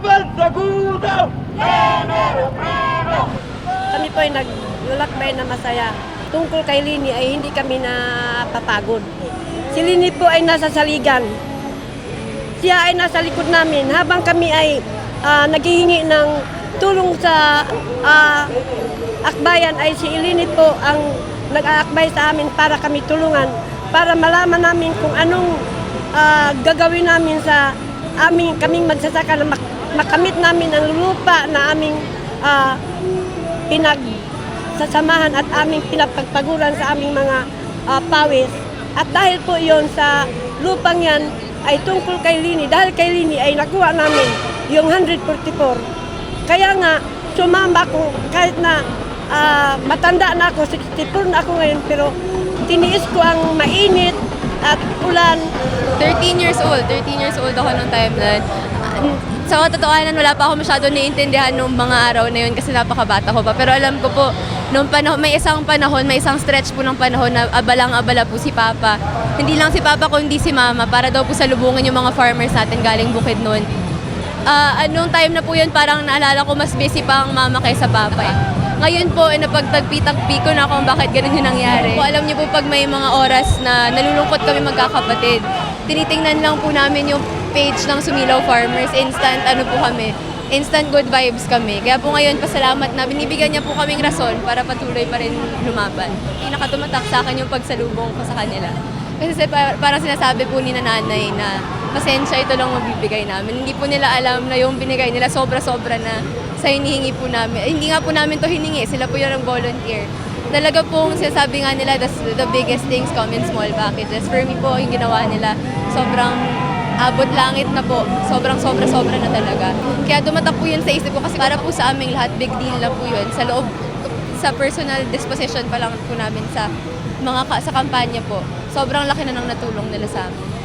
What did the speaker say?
Laban sa gudaw! Kami po ay naglulakbay na masaya. Tungkol kay Lini ay hindi kami napapagod. Si Lini po ay nasa saligan. Siya ay nasa likod namin habang kami ay naghihingi ng tulong sa akbayan ay si Lini po ang nag-aakbay sa amin para kami tulungan, para malaman namin kung anong gagawin namin sa kaming magsasaka na makamit namin ang lupa na aming pinagsasamahan at aming pinapagpaguran sa aming mga pawis. At dahil po yon sa lupang yan ay tungkol kay Lini. Dahil kay Lini ay nakuha namin yung 144. Kaya nga, sumamba ko kahit na matanda na ako, 64 na ako ngayon, pero tiniis ko ang mainit at ulan. 13 years old ako nung time na yun. Sa katotohanan, wala pa ako masyado naiintindihan nung mga araw na yun kasi napakabata ko pa. Pero alam ko po, nung panahon, may isang stretch po ng panahon na abalang-abala po si Papa. Hindi lang si Papa kundi si Mama para daw po salubungin yung mga farmers natin galing bukid noon. Anong time na po yun, parang naalala ko mas busy pa ang Mama kaysa Papa. Ngayon po, napagtagpi-tagpi ko na kung bakit ganun yung nangyari. Alam niyo po, pag may mga oras na nalulungkot kami magkakapatid, tinitingnan lang po namin yung page ng Sumilaw Farmers. Instant good vibes kami. Kaya po ngayon, pasalamat na binibigyan niya po kaming rason para patuloy pa rin lumaban. Pinakatumatak sa akin yung pagsalubong ko sa kanila. Kasi parang sinasabi po ni nanay na pasensya, ito lang mabibigay namin. Hindi po nila alam na yung binigay nila sobra-sobra na sa hinihingi po namin. Hindi nga po namin to hiningi, sila po yung volunteer. Talaga pong sinasabi nga nila, the biggest things come in small packages. For me po, yung ginawa nila, sobrang abot langit na po. Sobra na talaga. Kaya tumatak po yun sa isip ko kasi para po sa aming lahat, big deal na po yun. Sa loob, sa personal disposition pa lang po namin sa kampanya po. Sobrang laki na ng natulong nila sa amin.